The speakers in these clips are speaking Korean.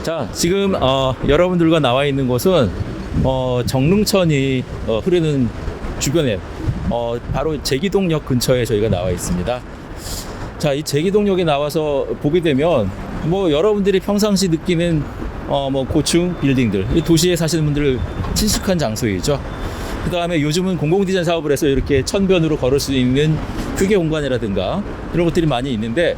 자, 지금 여러분들과 나와 있는 곳은 정릉천이 흐르는 주변에 바로 제기동역 근처에 저희가 나와 있습니다. 자, 이 제기동역에 나와서 보게 되면 뭐 여러분들이 평상시 느끼는 뭐 고층 빌딩들, 이 도시에 사시는 분들 친숙한 장소이죠. 그 다음에 요즘은 공공디자인 사업을 해서 이렇게 천변으로 걸을 수 있는 휴게 공간이라든가 이런 것들이 많이 있는데,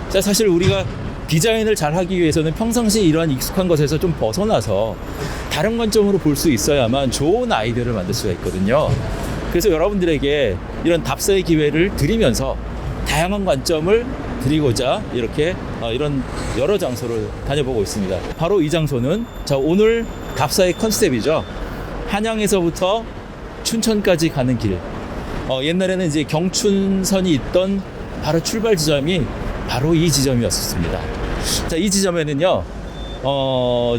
자, 사실 우리가 디자인을 잘 하기 위해서는 평상시 이러한 익숙한 것에서 좀 벗어나서 다른 관점으로 볼 수 있어야만 좋은 아이디어를 만들 수가 있거든요. 그래서 여러분들에게 이런 답사의 기회를 드리면서 다양한 관점을 드리고자 이렇게 이런 여러 장소를 다녀보고 있습니다. 바로 이 장소는, 자, 오늘 답사의 컨셉이죠. 한양에서부터 춘천까지 가는 길. 옛날에는 이제 경춘선이 있던 바로 출발 지점이 바로 이 지점이었습니다. 자, 이 지점에는요,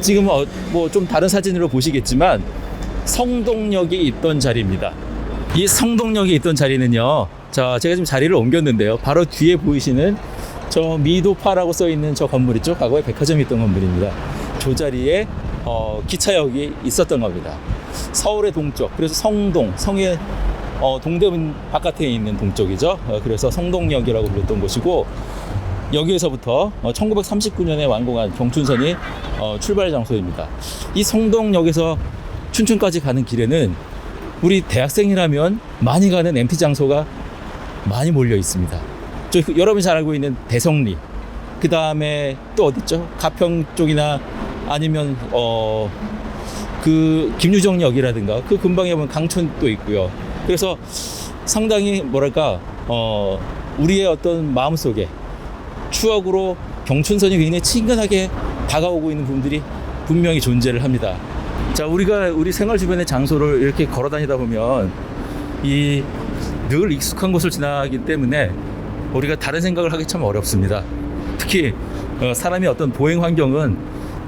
지금 뭐 좀 다른 사진으로 보시겠지만 성동역이 있던 자리입니다. 이 성동역이 있던 자리는요, 자, 제가 지금 자리를 옮겼는데요, 바로 뒤에 보이시는 저 미도파라고 써 있는 저 건물 있죠? 과거에 백화점이 있던 건물입니다. 저 자리에 기차역이 있었던 겁니다. 서울의 동쪽, 그래서 성동, 성의 동대문 바깥에 있는 동쪽이죠. 그래서 성동역이라고 불렸던 곳이고, 여기에서부터 1939년에 완공한 경춘선이 출발 장소입니다. 이 성동역에서 춘천까지 가는 길에는 우리 대학생이라면 많이 가는 MT 장소가 많이 몰려 있습니다. 여러분이 잘 알고 있는 대성리, 그 다음에 또 어디 있죠? 가평 쪽이나 아니면 그 김유정역이라든가 그 근방에 보면 강촌도 있고요. 그래서 상당히 뭐랄까 우리의 어떤 마음속에 추억으로 경춘선이 굉장히 친근하게 다가오고 있는 분들이 분명히 존재를 합니다. 자, 우리가 우리 생활 주변의 장소를 이렇게 걸어 다니다 보면 이 늘 익숙한 곳을 지나기 때문에 우리가 다른 생각을 하기 참 어렵습니다. 특히 사람의 어떤 보행 환경은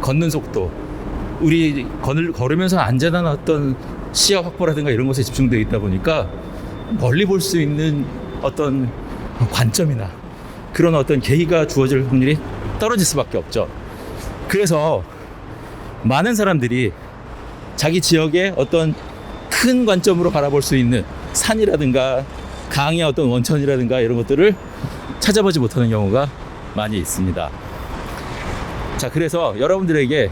걷는 속도, 우리 걸으면서 안전한 어떤 시야 확보라든가 이런 것에 집중되어 있다 보니까 멀리 볼 수 있는 어떤 관점이나 그런 어떤 계기가 주어질 확률이 떨어질 수밖에 없죠. 그래서 많은 사람들이 자기 지역의 어떤 큰 관점으로 바라볼 수 있는 산이라든가 강의 어떤 원천이라든가 이런 것들을 찾아보지 못하는 경우가 많이 있습니다. 자, 그래서 여러분들에게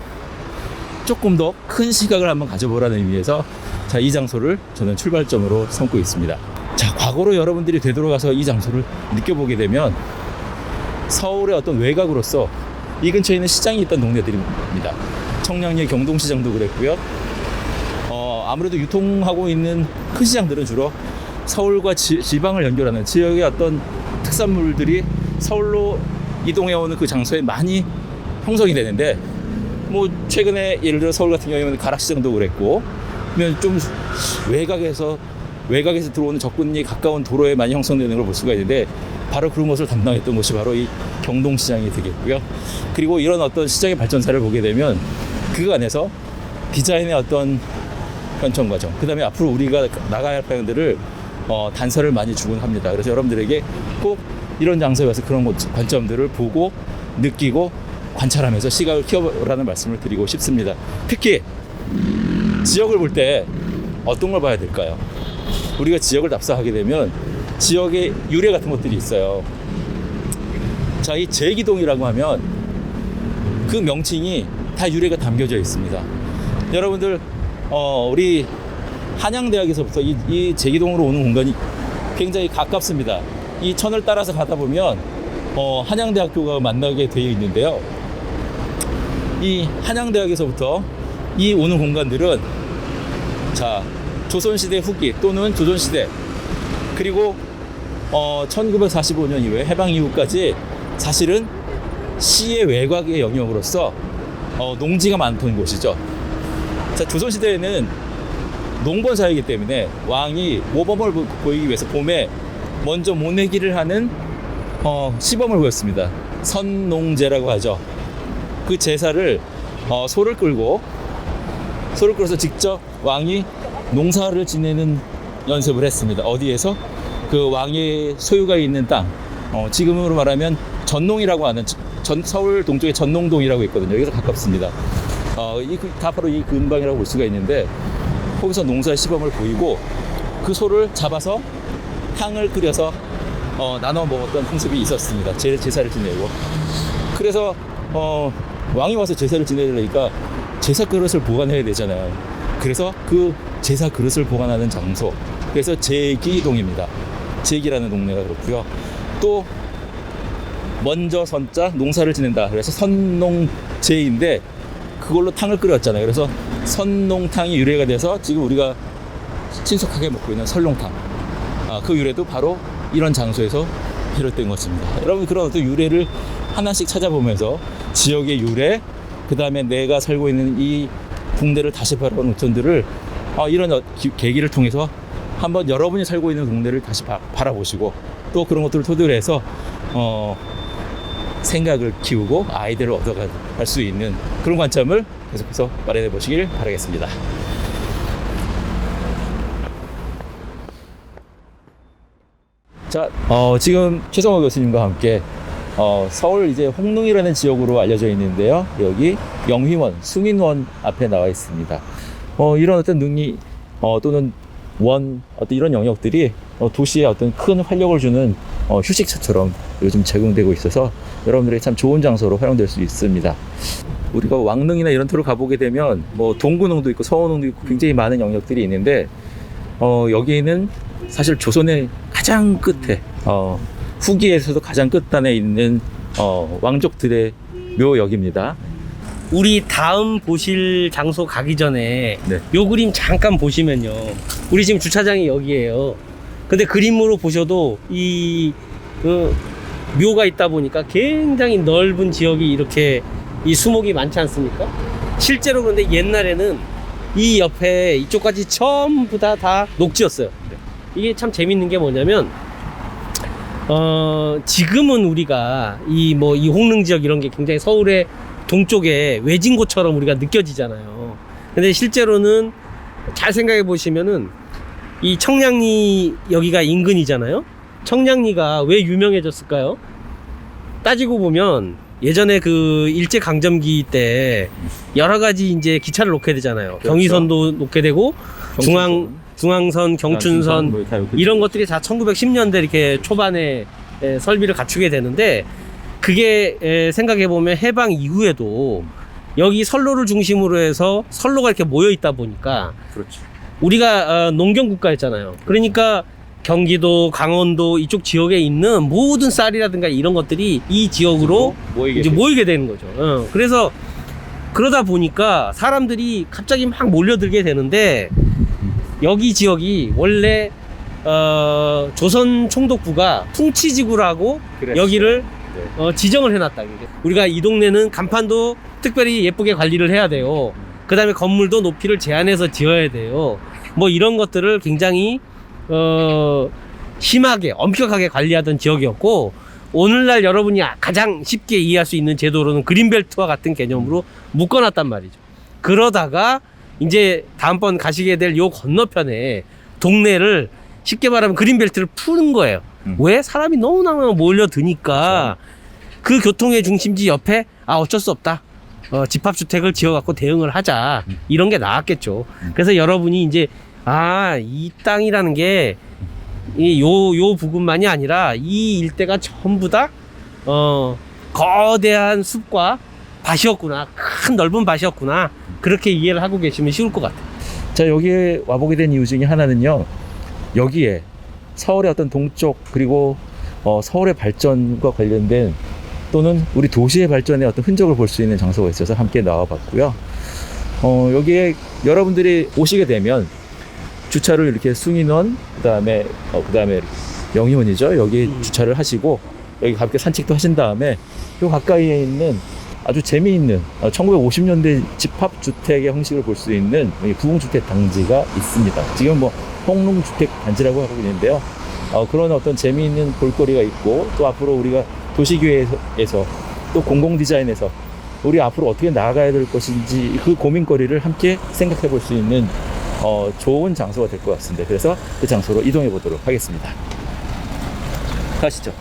조금 더 큰 시각을 한번 가져보라는 의미에서, 자, 이 장소를 저는 출발점으로 삼고 있습니다. 자, 과거로 여러분들이 되돌아가서 이 장소를 느껴보게 되면 서울의 어떤 외곽으로서 이 근처에 있는 시장이 있던 동네들입니다. 청량리 경동시장도 그랬고요. 아무래도 유통하고 있는 큰 시장들은 주로 서울과 지방을 연결하는 지역의 어떤 특산물들이 서울로 이동해오는 그 장소에 많이 형성이 되는데, 뭐 최근에 예를 들어 서울 같은 경우에는 가락시장도 그랬고, 그러면 좀 외곽에서 들어오는 접근이 가까운 도로에 많이 형성되는 걸 볼 수가 있는데, 바로 그런 것을 담당했던 곳이 바로 이 경동시장이 되겠고요. 그리고 이런 어떤 시장의 발전사를 보게 되면 그 안에서 디자인의 어떤 현천 과정, 그 다음에 앞으로 우리가 나가야 할 방향들을 단서를 많이 주곤 합니다. 그래서 여러분들에게 꼭 이런 장소에 와서 그런 관점들을 보고 느끼고 관찰하면서 시각을 키워보라는 말씀을 드리고 싶습니다. 특히 지역을 볼 때 어떤 걸 봐야 될까요? 우리가 지역을 답사하게 되면 지역의 유래 같은 것들이 있어요. 자, 이 제기동이라고 하면 그 명칭이 다 유래가 담겨져 있습니다. 여러분들 우리 한양대학에서부터 이 제기동으로 오는 공간이 굉장히 가깝습니다. 이 천을 따라서 가다 보면 한양대학교가 만나게 되어 있는데요. 이 한양대학에서부터 이 오는 공간들은, 자, 조선시대 후기 또는 조선시대, 그리고 1945년 이후에 해방 이후까지 사실은 시의 외곽의 영역으로서 농지가 많던 곳이죠. 자, 조선시대에는 농번사이기 때문에 왕이 모범을 보이기 위해서 봄에 먼저 모내기를 하는 시범을 보였습니다. 선농제라고 하죠. 그 제사를 소를 끌어서 직접 왕이 농사를 지내는 연습을 했습니다. 어디에서? 그 왕의 소유가 있는 땅, 지금으로 말하면 전농이라고 하는 서울 동쪽에 전농동이라고 있거든요. 여기서 가깝습니다. 다 바로 이 근방이라고 볼 수가 있는데, 거기서 농사 시범을 보이고 그 소를 잡아서 탕을 끓여서 나눠 먹었던 풍습이 있었습니다. 제사를 지내고. 그래서 왕이 와서 제사를 지내려니까 제사 그릇을 보관해야 되잖아요. 그래서 그 제사 그릇을 보관하는 장소, 그래서 제기동입니다. 제기라는 동네가 그렇고요. 또 먼저 선자 농사를 지낸다, 그래서 선농제인데 그걸로 탕을 끓였잖아요. 그래서 선농탕이 유래가 돼서 지금 우리가 친숙하게 먹고 있는 설렁탕, 그 유래도 바로 이런 장소에서 비롯된 것입니다. 여러분, 그런 어떤 유래를 하나씩 찾아보면서 지역의 유래, 그 다음에 내가 살고 있는 이 동네를 다시 바라보는 노천들을 이런 계기를 통해서 한번 여러분이 살고 있는 동네를 다시 바라보시고, 또 그런 것들을 토대로 해서 생각을 키우고 아이디어를 얻어갈 수 있는 그런 관점을 계속해서 마련해 보시길 바라겠습니다. 자, 지금 최성호 교수님과 함께 서울 이제 홍릉이라는 지역으로 알려져 있는데요. 여기 영휘원, 숭인원 앞에 나와 있습니다. 이런 어떤 능이 또는 어떤 이런 영역들이 도시에 어떤 큰 활력을 주는 휴식처처럼 요즘 제공되고 있어서 여러분들에게 참 좋은 장소로 활용될 수 있습니다. 우리가 왕릉이나 이런 데로 가보게 되면 뭐 동구릉도 있고 서원릉도 있고 굉장히 많은 영역들이 있는데, 여기는 사실 조선의 가장 끝에 후기에서도 가장 끝단에 있는 왕족들의 묘역입니다. 우리 다음 보실 장소 가기 전에 네. 요 그림 잠깐 보시면요, 우리 지금 주차장이 여기에요. 근데 그림으로 보셔도 이 묘가 있다 보니까 굉장히 넓은 지역이 이렇게 이 수목이 많지 않습니까? 실제로 그런데 옛날에는 이 옆에 이쪽까지 전부 다 녹지였어요. 이게 참 재밌는 게 뭐냐면 지금은 우리가 이 홍릉 지역 이런 게 굉장히 서울의 동쪽에 외진고처럼 우리가 느껴지잖아요. 근데 실제로는 잘 생각해 보시면은 이 청량리 여기가 인근이잖아요. 청량리가 왜 유명해졌을까요? 따지고 보면 예전에 그 일제강점기 때 여러 가지 이제 기차를 놓게 되잖아요. 그렇죠. 경의선도 놓게 되고 중앙선, 경춘선 뭐 이런 것들이 다 1910년대 이렇게 초반에 설비를 갖추게 되는데, 그게 생각해보면 해방 이후에도 여기 선로를 중심으로 해서 선로가 이렇게 모여 있다 보니까, 그렇죠. 우리가 농경국가였잖아요. 그러니까 경기도, 강원도 이쪽 지역에 있는 모든 쌀이라든가 이런 것들이 이 지역으로 이제 모이게 되는 거죠. 그래서 그러다 보니까 사람들이 갑자기 막 몰려들게 되는데, 여기 지역이 원래 조선 총독부가 풍치지구라고 그랬어요. 여기를 네. 지정을 해놨다. 우리가 이 동네는 간판도 특별히 예쁘게 관리를 해야 돼요. 그 다음에 건물도 높이를 제한해서 지어야 돼요. 뭐 이런 것들을 굉장히 심하게 엄격하게 관리하던 지역이었고, 오늘날 여러분이 가장 쉽게 이해할 수 있는 제도로는 그린벨트와 같은 개념으로 묶어놨단 말이죠. 그러다가 이제 다음번 가시게 될 요 건너편에 동네를 쉽게 말하면 그린벨트를 푸는 거예요. 왜? 사람이 너무나 몰려드니까. 그 교통의 중심지 옆에 어쩔 수 없다, 집합주택을 지어갖고 대응을 하자, 이런 게 나왔겠죠. 그래서 여러분이 이제 이 땅이라는 게 요 부분만이 아니라 이 일대가 전부 다 거대한 숲과 밭이었구나, 큰 넓은 밭이었구나, 그렇게 이해를 하고 계시면 쉬울 것 같아요. 자, 여기에 와보게 된 이유 중에 하나는요, 여기에 서울의 어떤 동쪽, 그리고 서울의 발전과 관련된 또는 우리 도시의 발전의 어떤 흔적을 볼 수 있는 장소가 있어서 함께 나와봤고요. 여기에 여러분들이 오시게 되면 주차를 이렇게 숭인원, 그다음에 영희원이죠. 여기 주차를 하시고 여기 가볍게 산책도 하신 다음에 요 가까이에 있는 아주 재미있는 1950년대 집합주택의 형식을 볼 수 있는 부흥주택 단지가 있습니다. 지금 홍릉주택 단지라고 하고 있는데요. 그런 어떤 재미있는 볼거리가 있고, 또 앞으로 우리가 도시계획에서 또 공공디자인에서 우리 앞으로 어떻게 나아가야 될 것인지 그 고민거리를 함께 생각해 볼 수 있는 좋은 장소가 될 것 같습니다. 그래서 그 장소로 이동해 보도록 하겠습니다. 가시죠.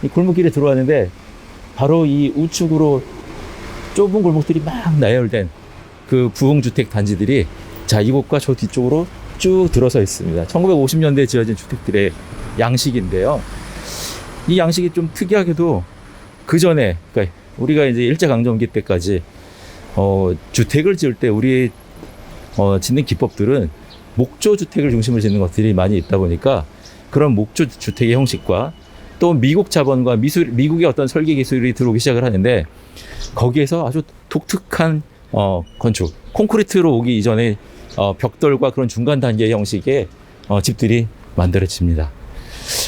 이 골목길에 들어왔는데 바로 이 우측으로 좁은 골목들이 막 나열된 그 부흥주택 단지들이 자 이곳과 저 뒤쪽으로 쭉 들어서 있습니다. 1950년대에 지어진 주택들의 양식인데요. 이 양식이 좀 특이하게도 그 전에 그러니까 우리가 이제 일제강점기 때까지 주택을 지을 때 우리 짓는 기법들은 목조 주택을 중심으로 짓는 것들이 많이 있다 보니까 그런 목조 주택의 형식과 또 미국 자본과 미국의 어떤 설계 기술이 들어오기 시작을 하는데 거기에서 아주 독특한 건축, 콘크리트로 오기 이전에 벽돌과 그런 중간 단계 형식의 집들이 만들어집니다.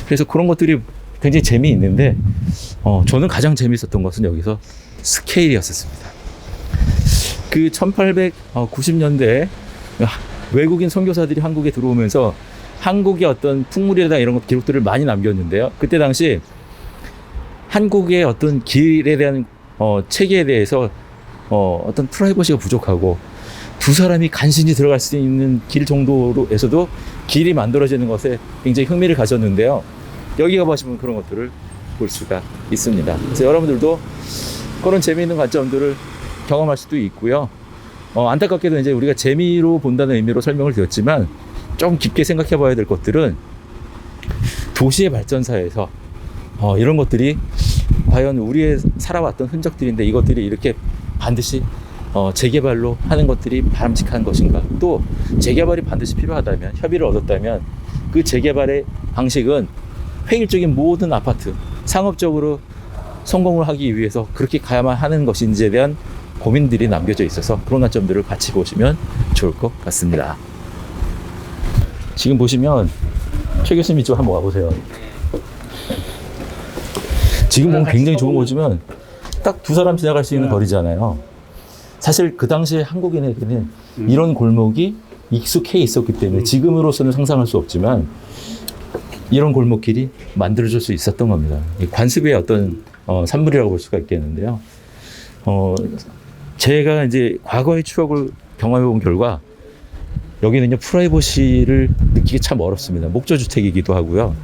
그래서 그런 것들이 굉장히 재미있는데 저는 가장 재미있었던 것은 여기서 스케일이었습니다. 그 1890년대에 외국인 선교사들이 한국에 들어오면서 한국의 어떤 풍물이라든가 이런 것 기록들을 많이 남겼는데요. 그때 당시 한국의 어떤 길에 대한 체계에 대해서 어떤 프라이버시가 부족하고 두 사람이 간신히 들어갈 수 있는 길 정도로에서도 길이 만들어지는 것에 굉장히 흥미를 가졌는데요. 여기 가보시면 그런 것들을 볼 수가 있습니다. 그래서 여러분들도 그런 재미있는 관점들을 경험할 수도 있고요. 안타깝게도 이제 우리가 재미로 본다는 의미로 설명을 드렸지만 좀 깊게 생각해 봐야 될 것들은 도시의 발전사에서 이런 것들이 과연 우리의 살아왔던 흔적들인데 이것들이 이렇게 반드시 재개발로 하는 것들이 바람직한 것인가, 또 재개발이 반드시 필요하다면, 협의를 얻었다면 그 재개발의 방식은 획일적인 모든 아파트 상업적으로 성공을 하기 위해서 그렇게 가야만 하는 것인지에 대한 고민들이 남겨져 있어서 그런 관점들을 같이 보시면 좋을 것 같습니다. 지금 보시면 최 교수님 이쪽 한번 와보세요. 지금 보면 굉장히 좋은 거지만 딱 두 사람 지나갈 수 있는 거리잖아요. 사실 그 당시에 한국인에게는 이런 골목이 익숙해 있었기 때문에 지금으로서는 상상할 수 없지만 이런 골목길이 만들어질 수 있었던 겁니다. 관습의 어떤 산물이라고 볼 수가 있겠는데요. 제가 이제 과거의 추억을 경험해 본 결과 여기는요 프라이버시를 느끼기 참 어렵습니다. 목조 주택이기도 하고요.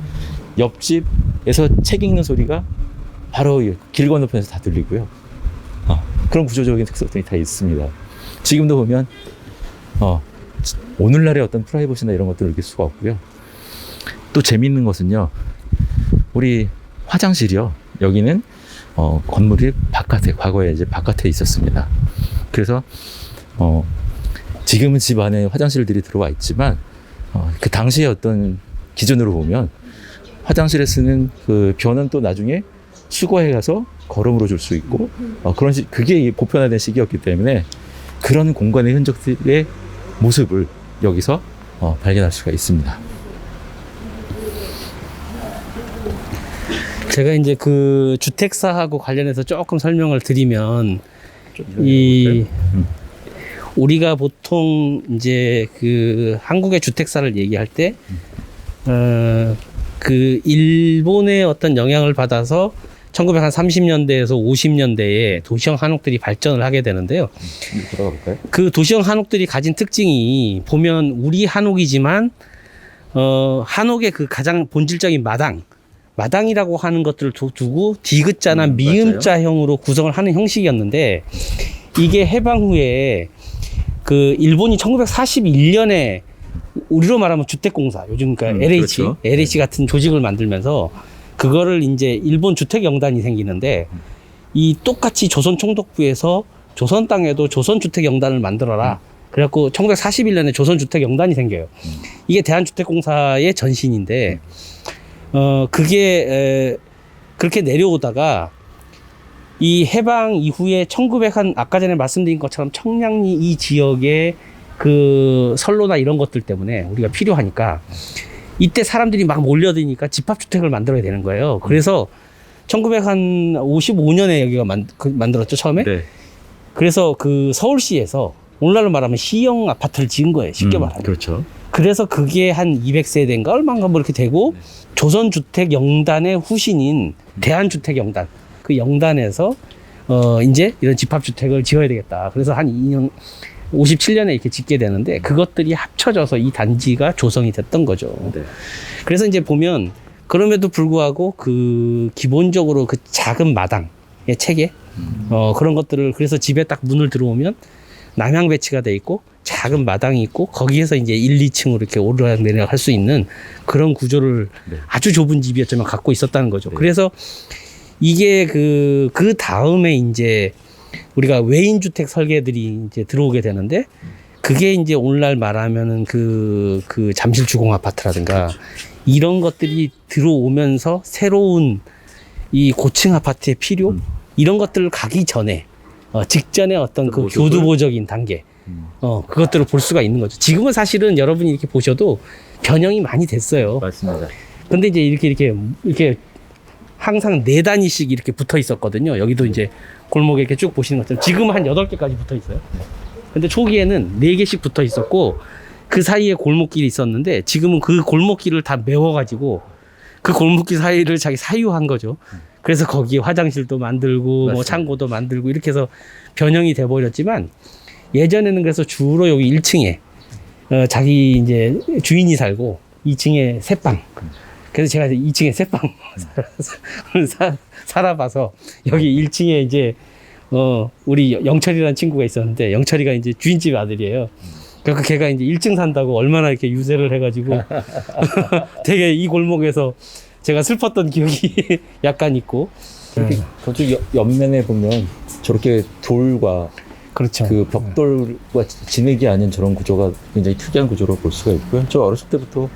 옆집에서 책 읽는 소리가 바로 길 건너편에서 다 들리고요. 그런 구조적인 특성들이 다 있습니다. 지금도 보면 오늘날의 어떤 프라이버시나 이런 것들을 느낄 수가 없고요. 또 재미있는 것은요, 우리 화장실이요. 여기는 건물이 바깥에, 과거에 이제 바깥에 있었습니다. 그래서 지금은 집 안에 화장실들이 들어와 있지만 그 당시의 어떤 기준으로 보면 화장실에 쓰는 그 변은 또 나중에 수거해 가서 거름으로 줄 수 있고 그게 보편화된 시기였기 때문에 그런 공간의 흔적들의 모습을 여기서 발견할 수가 있습니다. 제가 이제 그 주택사하고 관련해서 조금 설명을 드리면 우리가 보통 이제 그 한국의 주택사를 얘기할 때 그 일본의 어떤 영향을 받아서 1930년대에서 50년대에 도시형 한옥들이 발전을 하게 되는데요. 돌아가볼까요? 그 도시형 한옥들이 가진 특징이 보면 우리 한옥이지만 한옥의 그 가장 본질적인 마당이라고 하는 것들을 두고 디귿자나 미음자형으로 구성을 하는 형식이었는데 이게 해방 후에 그 일본이 1941년에 우리로 말하면 주택공사, 요즘 그러니까 LH, 그렇죠. LH 같은 조직을 만들면서 그거를 이제 일본 주택영단이 생기는데 이 똑같이 조선 총독부에서 조선 땅에도 조선주택영단을 만들어라. 그래갖고 1941년에 조선주택영단이 생겨요. 이게 대한주택공사의 전신인데 그게 그렇게 내려오다가 이 해방 이후에 아까 전에 말씀드린 것처럼 청량리 이 지역의 그 선로나 이런 것들 때문에 우리가 필요하니까 이때 사람들이 막 몰려드니까 집합주택을 만들어야 되는 거예요. 그래서 1955년에 여기가 만들었죠, 처음에? 네. 그래서 그 서울시에서 오늘날로 말하면 시형 아파트를 지은 거예요, 쉽게 말하면. 그렇죠. 그래서 그게 한 200세대인가 얼마인가 뭐 이렇게 되고 조선주택영단의 후신인 대한주택영단, 그 영단에서 이제 이런 집합주택을 지어야 되겠다. 그래서 한 2년 57년에 이렇게 짓게 되는데 그것들이 합쳐져서 이 단지가 조성이 됐던 거죠. 네. 그래서 이제 보면 그럼에도 불구하고 그 기본적으로 그 작은 마당의 체계 그런 것들을 그래서 집에 딱 문을 들어오면 남향 배치가 돼 있고 작은 마당이 있고 거기에서 이제 1, 2층으로 이렇게 오르락내리락 할 수 있는 그런 구조를 네. 아주 좁은 집이었지만 갖고 있었다는 거죠. 네. 그래서 이게 그 다음에 이제 우리가 외인주택 설계들이 이제 들어오게 되는데 그게 이제 오늘날 말하면은 그 잠실주공 아파트라든가 이런 것들이 들어오면서 새로운 이 고층 아파트의 필요 이런 것들을 가기 전에 직전에 어떤 그 모습을? 교두보적인 단계 그것들을 볼 수가 있는 거죠. 지금은 사실은 여러분이 이렇게 보셔도 변형이 많이 됐어요. 맞습니다. 근데 이제 이렇게 항상 4단위씩 이렇게 붙어 있었거든요. 여기도 이제 골목에 이렇게 쭉 보시는 것처럼 지금은 한 8개까지 붙어 있어요. 근데 초기에는 4개씩 붙어 있었고 그 사이에 골목길이 있었는데 지금은 그 골목길을 다 메워가지고 그 골목길 사이를 자기 사유한 거죠. 그래서 거기에 화장실도 만들고 뭐 맞습니다. 창고도 만들고 이렇게 해서 변형이 돼 버렸지만 예전에는 그래서 주로 여기 1층에 자기 이제 주인이 살고 2층에 새방. 그래서 제가 2층에 새방 살아봐서 여기 1층에 이제 우리 영철이라는 친구가 있었는데 영철이가 이제 주인집 아들이에요. 그러니까 걔가 이제 1층 산다고 얼마나 이렇게 유세를 해가지고 되게 이 골목에서 제가 슬펐던 기억이 약간 있고. 저쪽 옆면에 보면 저렇게 돌과 그렇죠. 그 벽돌과 진흙이 아닌 저런 구조가 굉장히 특이한 구조로 볼 수가 있고요. 저 어렸을 때부터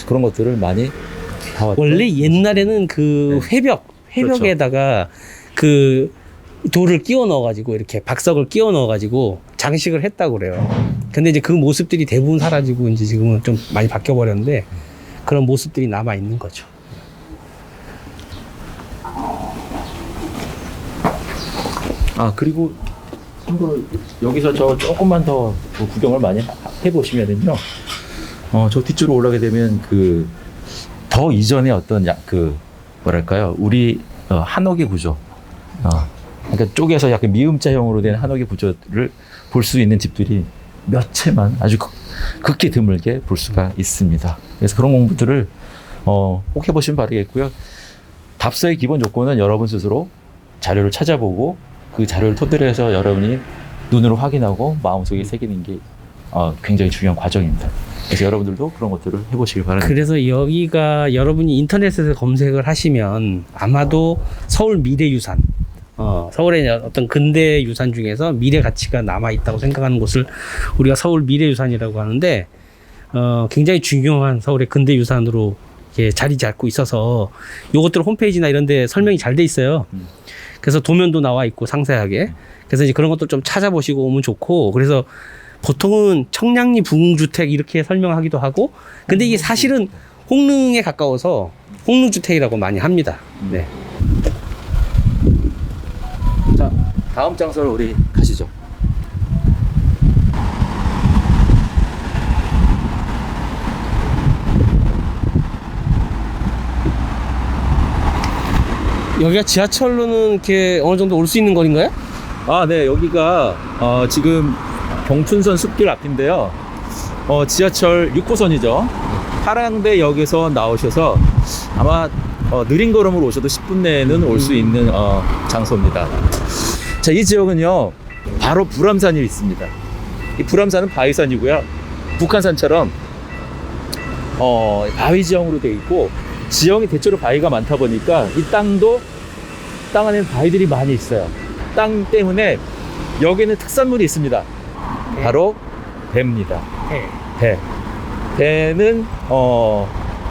그런 것들을 많이 봐왔죠. 원래 옛날에는 그 회벽에다가 그 돌을 끼워 넣어가지고 이렇게 박석을 끼워 넣어가지고 장식을 했다고 그래요. 근데 이제 그 모습들이 대부분 사라지고 이제 지금은 좀 많이 바뀌어 버렸는데 그런 모습들이 남아 있는 거죠. 그리고 참고로 여기서 저 조금만 더 구경을 많이 해보시면은요. 저 뒤쪽으로 올라가게 되면 그 더 이전의 어떤 뭐랄까요, 우리 한옥의 구조, 그러니까 쪽에서 약간 미음자형으로 된 한옥의 구조를 볼 수 있는 집들이 몇 채만 아주 극히 드물게 볼 수가 있습니다. 그래서 그런 공부들을 꼭 해보시면 바라겠고요. 답사의 기본 조건은 여러분 스스로 자료를 찾아보고 그 자료를 토대로 해서 여러분이 눈으로 확인하고 마음속에 새기는 게 굉장히 중요한 과정입니다. 그래서 여러분들도 그런 것들을 해보시길 바랍니다. 그래서 여기가 여러분이 인터넷에서 검색을 하시면 아마도 서울 미래유산, 서울의 어떤 근대 유산 중에서 미래 가치가 남아 있다고 생각하는 곳을 우리가 서울 미래유산이라고 하는데 굉장히 중요한 서울의 근대 유산으로 이렇게 자리 잡고 있어서 요것들 홈페이지나 이런 데 설명이 잘 돼 있어요. 그래서 도면도 나와 있고 상세하게. 그래서 이제 그런 것도 좀 찾아보시고 오면 좋고, 그래서 보통은 청량리 부흥주택 이렇게 설명하기도 하고, 근데 이게 사실은 홍릉에 가까워서 홍릉주택이라고 많이 합니다. 네. 자, 다음 장소로 우리 가시죠. 여기가 지하철로는 이렇게 어느 정도 올 수 있는 거리인가요? 네, 여기가 지금 경춘선 숲길 앞인데요. 지하철 6호선이죠. 파랑배역에서 나오셔서 아마 느린 걸음으로 오셔도 10분 내에는 올 수 있는 장소입니다. 자, 이 지역은요, 바로 불암산이 있습니다. 이 불암산은 바위산이고요. 북한산처럼 바위 지형으로 되어 있고, 지형이 대체로 바위가 많다 보니까 이 땅 안에는 바위들이 많이 있어요. 땅 때문에 여기는 특산물이 있습니다. 바로 배입니다. 배. 배는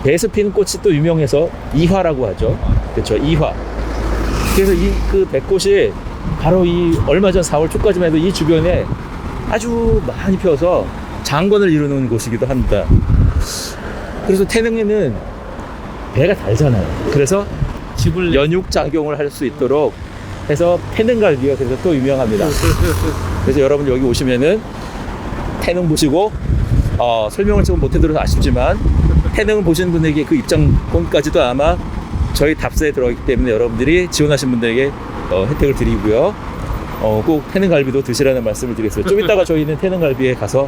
배에서 피는 꽃이 또 유명해서 이화라고 하죠. 그렇죠, 이화. 그래서 그 배꽃이 바로 이 얼마 전 4월 초까지만 해도 이 주변에 아주 많이 펴서 장관을 이루는 곳이기도 합니다. 그래서 태릉에는 배가 달잖아요. 그래서 연육 작용을 할 수 있도록 해서 태릉갈비가 그래서 또 유명합니다. 그래서 여러분 여기 오시면은 태릉 보시고 설명을 조금 못 해드려서 아쉽지만 태릉을 보시는 분에게 그 입장권까지도 아마 저희 답사에 들어가기 때문에 여러분들이 지원하신 분들에게 혜택을 드리고요. 꼭 태능갈비도 드시라는 말씀을 드리겠습니다. 좀 이따가 저희는 태능갈비에 가서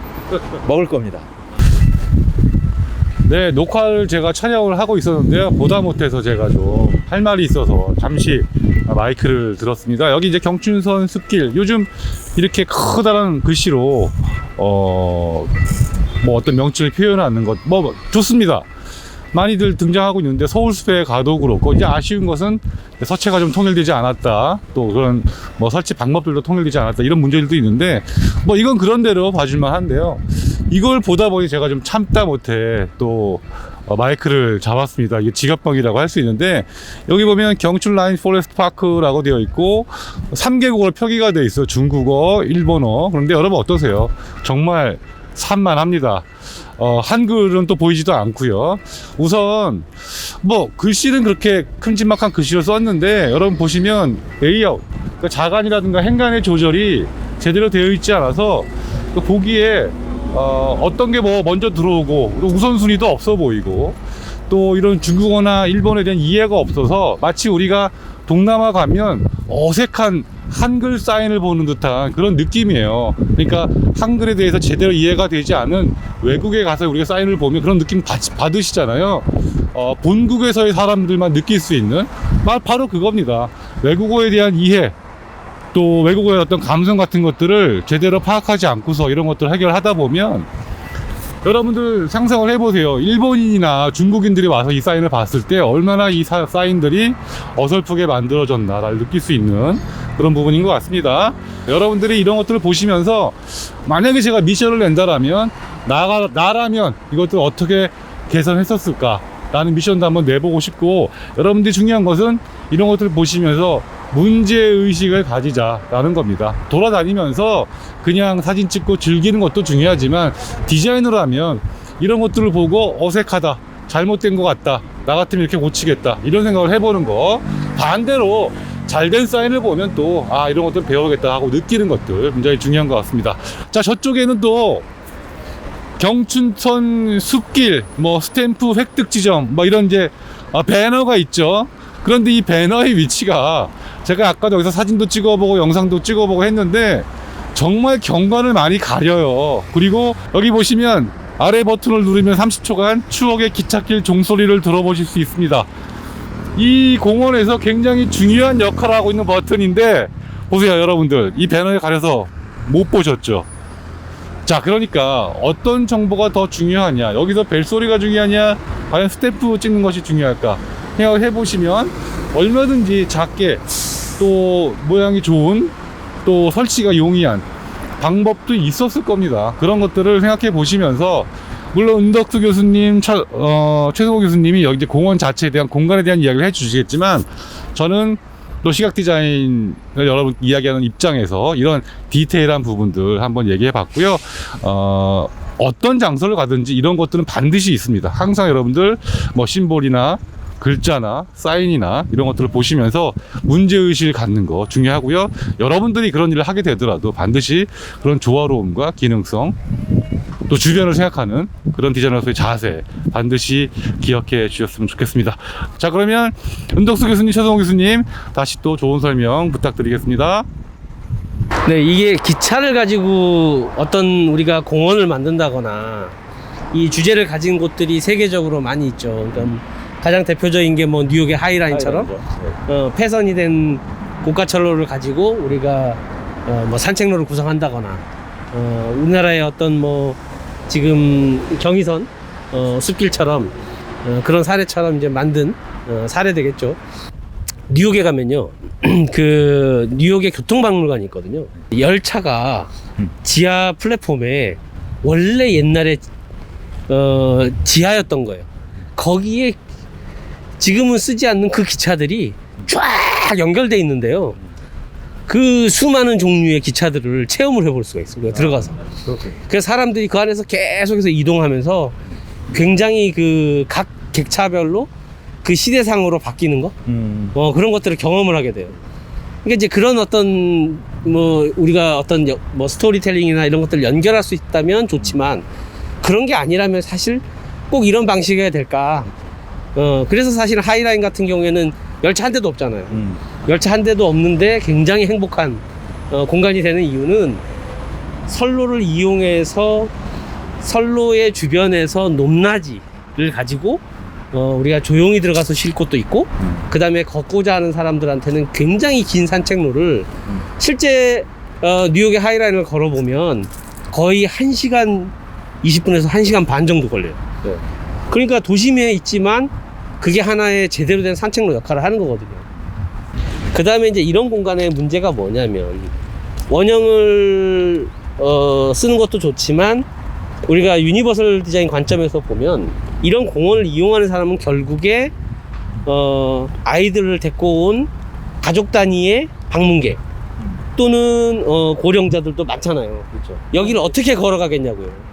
먹을 겁니다. 네, 녹화를 제가 촬영을 하고 있었는데요. 보다 못해서 제가 좀 할 말이 있어서 잠시 마이크를 들었습니다. 여기 이제 경춘선 숲길, 요즘 이렇게 커다란 글씨로 뭐 어떤 명칭을 표현하는 것 뭐 좋습니다. 많이들 등장하고 있는데 서울숲에 가도 그렇고, 이제 아쉬운 것은 서체가 좀 통일되지 않았다, 또 그런 뭐 설치 방법들도 통일되지 않았다, 이런 문제들도 있는데 뭐 이건 그런 대로 봐줄만 한데요. 이걸 보다 보니 제가 좀 참다 못해 또 마이크를 잡았습니다. 이게 지갑방이라고 할 수 있는데, 여기 보면 경춘 라인 포레스트 파크라고 되어 있고 3개국어로 표기가 되어 있어요. 중국어, 일본어. 그런데 여러분 어떠세요? 정말 산만합니다. 한글은 또 보이지도 않고요. 우선 뭐 글씨는 그렇게 큼지막한 글씨로 썼는데, 여러분 보시면 레이아웃, 그러니까 자간이라든가 행간의 조절이 제대로 되어 있지 않아서 보기에 어떤 게 뭐 먼저 들어오고 또 우선순위도 없어 보이고, 또 이런 중국어나 일본에 대한 이해가 없어서 마치 우리가 동남아 가면 어색한 한글 사인을 보는 듯한 그런 느낌이에요. 그러니까 한글에 대해서 제대로 이해가 되지 않은 외국에 가서 우리가 사인을 보면 그런 느낌 받으시잖아요. 본국에서의 사람들만 느낄 수 있는 바로 그겁니다. 외국어에 대한 이해, 또 외국어의 어떤 감성 같은 것들을 제대로 파악하지 않고서 이런 것들을 해결하다 보면, 여러분들 상상을 해보세요. 일본인이나 중국인들이 와서 이 사인을 봤을 때 얼마나 이 사인들이 어설프게 만들어졌나를 느낄 수 있는 그런 부분인 것 같습니다. 여러분들이 이런 것들을 보시면서 만약에 제가 미션을 낸다라면 나라면 이것들 어떻게 개선했었을까 라는 미션도 한번 내보고 싶고, 여러분들이 중요한 것은 이런 것들을 보시면서 문제의식을 가지자라는 겁니다. 돌아다니면서 그냥 사진 찍고 즐기는 것도 중요하지만, 디자이너로 하면 이런 것들을 보고 어색하다, 잘못된 것 같다, 나 같으면 이렇게 고치겠다, 이런 생각을 해보는 거, 반대로 잘된 사인을 보면 또 이런 것들 배워야겠다 하고 느끼는 것들 굉장히 중요한 것 같습니다. 자, 저쪽에는 또 경춘선 숲길, 뭐 스탬프 획득 지점, 뭐 이런 이제 배너가 있죠. 그런데 이 배너의 위치가, 제가 아까도 여기서 사진도 찍어보고 영상도 찍어보고 했는데 정말 경관을 많이 가려요. 그리고 여기 보시면 아래 버튼을 누르면 30초간 추억의 기찻길 종소리를 들어보실 수 있습니다. 이 공원에서 굉장히 중요한 역할을 하고 있는 버튼인데, 보세요 여러분들, 이 배너에 가려서 못 보셨죠? 자, 그러니까 어떤 정보가 더 중요하냐, 여기서 벨소리가 중요하냐, 과연 스탬프 찍는 것이 중요할까 생각을 해보시면 얼마든지 작게 또 모양이 좋은, 또 설치가 용이한 방법도 있었을 겁니다. 그런 것들을 생각해 보시면서, 물론 은덕수 교수님, 최성호 교수님이 여기 이제 공원 자체에 대한, 공간에 대한 이야기를 해주시겠지만, 저는 또 시각 디자인을 여러분 이야기하는 입장에서 이런 디테일한 부분들 한번 얘기해 봤고요. 어떤 장소를 가든지 이런 것들은 반드시 있습니다. 항상 여러분들 뭐 심볼이나 글자나 사인이나 이런 것들을 보시면서 문제의식을 갖는 거 중요하고요. 여러분들이 그런 일을 하게 되더라도 반드시 그런 조화로움과 기능성, 또 주변을 생각하는 그런 디자이너로서의 자세 반드시 기억해 주셨으면 좋겠습니다. 자, 그러면 은덕수 교수님, 최성호 교수님, 다시 또 좋은 설명 부탁드리겠습니다. 네, 이게 기차를 가지고 어떤 우리가 공원을 만든다거나 이 주제를 가진 곳들이 세계적으로 많이 있죠. 그러니까 가장 대표적인 게 뭐 뉴욕의 하이라인처럼 폐선이 된 고가철로를 가지고 우리가 뭐 산책로를 구성한다거나, 우리나라의 어떤 뭐 지금 경의선 숲길처럼 그런 사례처럼 이제 만든 사례 되겠죠. 뉴욕에 가면요, 그 뉴욕의 교통박물관이 있거든요. 열차가 지하 플랫폼에 원래 옛날에 지하였던 거예요. 거기에 지금은 쓰지 않는 그 기차들이 쫙 연결돼 있는데요. 그 수많은 종류의 기차들을 체험을 해볼 수가 있어요. 들어가서. 그래서 사람들이 그 안에서 계속해서 이동하면서 굉장히 그 각 객차별로 그 시대상으로 바뀌는 거, 그런 것들을 경험을 하게 돼요. 그러니까 이제 그런 어떤 뭐 우리가 어떤 뭐 스토리텔링이나 이런 것들을 연결할 수 있다면 좋지만, 그런 게 아니라면 사실 꼭 이런 방식이어야 될까? 그래서 사실 하이라인 같은 경우에는 열차 한 대도 없잖아요. 열차 한 대도 없는데 굉장히 행복한 공간이 되는 이유는 선로를 이용해서 선로의 주변에서 높낮이를 가지고 우리가 조용히 들어가서 쉴 곳도 있고 그 다음에 걷고자 하는 사람들한테는 굉장히 긴 산책로를 실제 뉴욕의 하이라인을 걸어보면 거의 1시간 20분에서 1시간 반 정도 걸려요. 네. 그러니까 도심에 있지만 그게 하나의 제대로 된 산책로 역할을 하는 거거든요. 그 다음에 이제 이런 공간의 문제가 뭐냐면 원형을 쓰는 것도 좋지만 우리가 유니버설 디자인 관점에서 보면 이런 공원을 이용하는 사람은 결국에 아이들을 데리고 온 가족 단위의 방문객 또는 고령자들도 많잖아요. 그렇죠. 여기를 어떻게 걸어가겠냐고요.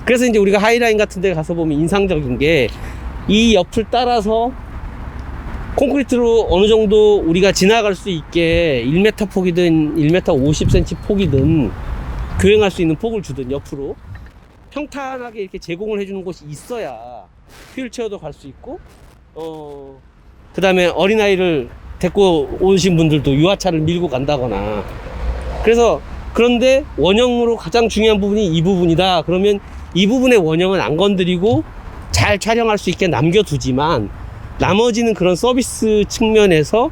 그래서 이제 우리가 하이라인 같은 데 가서 보면 인상적인 게 이 옆을 따라서 콘크리트로 어느 정도 우리가 지나갈 수 있게 1m 폭이든 1m 50cm 폭이든 교행할 수 있는 폭을 주든 옆으로 평탄하게 이렇게 제공을 해주는 곳이 있어야 휠체어도 갈 수 있고 그 다음에 어린아이를 데리고 오신 분들도 유아차를 밀고 간다거나 그래서 그런데 원형으로 가장 중요한 부분이 이 부분이다 그러면 이 부분의 원형은 안 건드리고 잘 촬영할 수 있게 남겨두지만 나머지는 그런 서비스 측면에서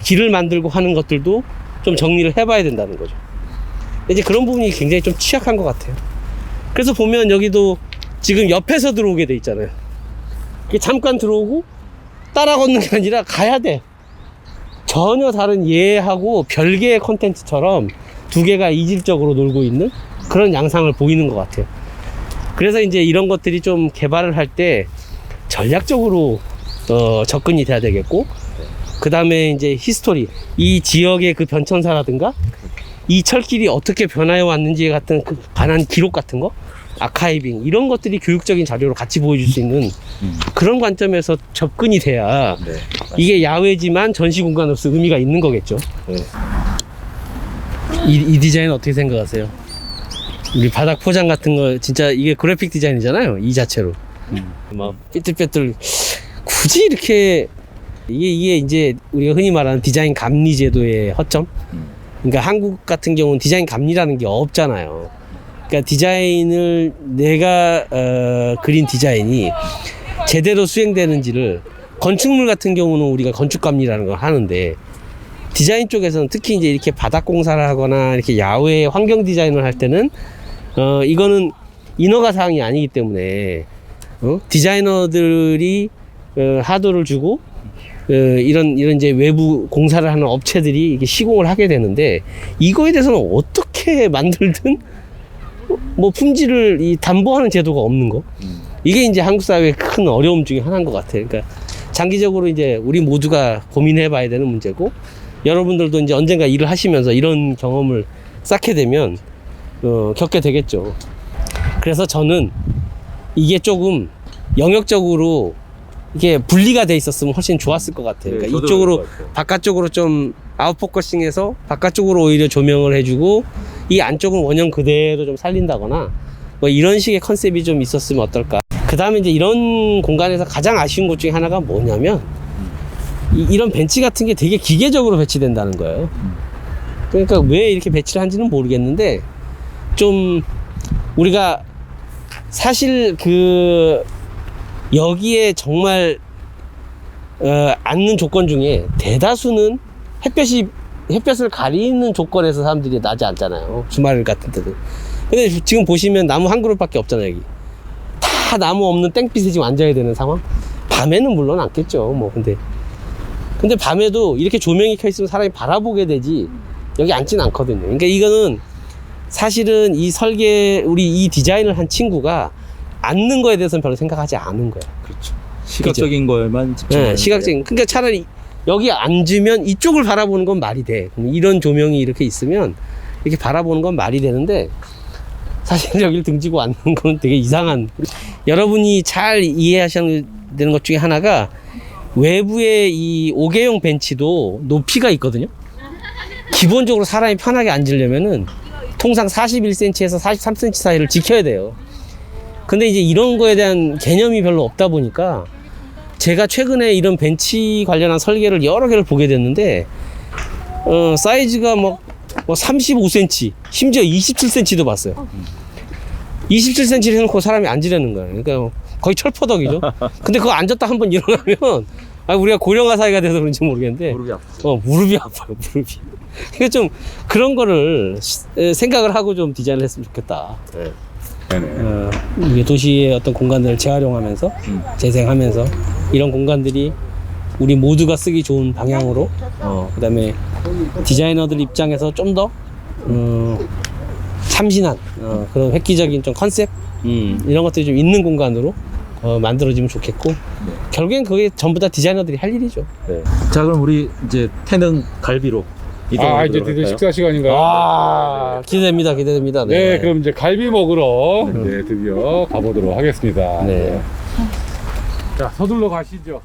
길을 만들고 하는 것들도 좀 정리를 해봐야 된다는 거죠. 이제 그런 부분이 굉장히 좀 취약한 것 같아요. 그래서 보면 여기도 지금 옆에서 들어오게 돼 있잖아요. 잠깐 들어오고 따라 걷는 게 아니라 가야 돼. 전혀 다른 얘하고 별개의 컨텐츠처럼 두 개가 이질적으로 놀고 있는 그런 양상을 보이는 것 같아요. 그래서 이제 이런 것들이 좀 개발을 할 때 전략적으로 접근이 돼야 되겠고 그 다음에 이제 히스토리 이 지역의 그 변천사라든가 이 철길이 어떻게 변화해 왔는지 같은 그 관한 기록 같은 거 아카이빙 이런 것들이 교육적인 자료로 같이 보여줄 수 있는 그런 관점에서 접근이 돼야 네. 이게 야외지만 전시 공간으로서 의미가 있는 거겠죠. 네. 이 디자인 어떻게 생각하세요? 우리 바닥 포장 같은 거 진짜 이게 그래픽 디자인이잖아요. 이 자체로 막 삐뚤빼뚤 굳이 이렇게 이게 이제 우리가 흔히 말하는 디자인 감리 제도의 허점. 그러니까 한국 같은 경우는 디자인 감리라는 게 없잖아요. 그러니까 디자인을 내가 그린 디자인이 제대로 수행되는지를 건축물 같은 경우는 우리가 건축 감리라는 걸 하는데 디자인 쪽에서는 특히 이제 이렇게 바닥 공사를 하거나 이렇게 야외 환경 디자인을 할 때는 이거는 인허가 사항이 아니기 때문에 디자이너들이 하도를 주고 이런 이제 외부 공사를 하는 업체들이 이게 시공을 하게 되는데 이거에 대해서는 어떻게 만들든 뭐 품질을 담보하는 제도가 없는 거 이게 이제 한국 사회의 큰 어려움 중에 하나인 것 같아요. 그러니까 장기적으로 이제 우리 모두가 고민해봐야 되는 문제고 여러분들도 이제 언젠가 일을 하시면서 이런 경험을 쌓게 되면 겪게 되겠죠. 그래서 저는 이게 조금 영역적으로 이게 분리가 돼 있었으면 훨씬 좋았을 것 같아요. 그러니까 이쪽으로 바깥쪽으로 좀 아웃포커싱해서 바깥쪽으로 오히려 조명을 해주고 이 안쪽은 원형 그대로 좀 살린다거나 뭐 이런 식의 컨셉이 좀 있었으면 어떨까. 그 다음에 이제 이런 공간에서 가장 아쉬운 것 중에 하나가 뭐냐면 이런 벤치 같은 게 되게 기계적으로 배치된다는 거예요. 그러니까 왜 이렇게 배치를 한지는 모르겠는데 좀 우리가 사실 여기에 정말 앉는 조건 중에 대다수는 햇볕을 가리는 조건에서 사람들이 나지 않잖아요. 주말 같은 때도. 근데 지금 보시면 나무 한 그룹밖에 없잖아요. 여기 다 나무 없는 땡빛에 지금 앉아야 되는 상황. 밤에는 물론 않겠죠. 뭐 근데 밤에도 이렇게 조명이 켜 있으면 사람이 바라보게 되지 여기 앉진 않거든요. 그러니까 이거는 사실은 이 설계 우리 이 디자인을 한 친구가 앉는 거에 대해서는 별로 생각하지 않은 거야. 그렇죠. 시각적인 거에만 집중하는. 네, 시각적인. 그러니까 차라리 여기 앉으면 이쪽을 바라보는 건 말이 돼. 그럼 이런 조명이 이렇게 있으면 이렇게 바라보는 건 말이 되는데 사실 여기를 등지고 앉는 건 되게 이상한. 여러분이 잘 이해하셔야 되는 것 중에 하나가 외부의 이 5개형 벤치도 높이가 있거든요. 기본적으로 사람이 편하게 앉으려면은 통상 41cm에서 43cm 사이를 지켜야 돼요. 근데 이제 이런 거에 대한 개념이 별로 없다 보니까 제가 최근에 이런 벤치 관련한 설계를 여러 개를 보게 됐는데 사이즈가 막 뭐 35cm, 심지어 27cm도 봤어요. 27cm를 해놓고 사람이 앉으려는 거예요. 그러니까 거의 철퍼덕이죠. 근데 그거 앉았다 한번 일어나면 우리가 고령화 사회가 돼서 그런지 모르겠는데 무릎이 아프죠. 무릎이 아파요. 무릎이. 그러니까 좀 그런 거를 생각을 하고 좀 디자인을 했으면 좋겠다. 네네. 이게 도시의 어떤 공간들을 재활용하면서 재생하면서 이런 공간들이 우리 모두가 쓰기 좋은 방향으로 그다음에 디자이너들 입장에서 좀 더 참신한 그런 획기적인 좀 컨셉 이런 것들이 좀 있는 공간으로 만들어지면 좋겠고 결국엔 그게 전부 다 디자이너들이 할 일이죠. 네. 자, 그럼 우리 이제 태능 갈비로 이제 이동하도록 드디어 할까요? 식사 시간인가요? 기대됩니다. 네, 그럼 이제 갈비 먹으러 이제 드디어 가보도록 하겠습니다. 네. 자, 서둘러 가시죠.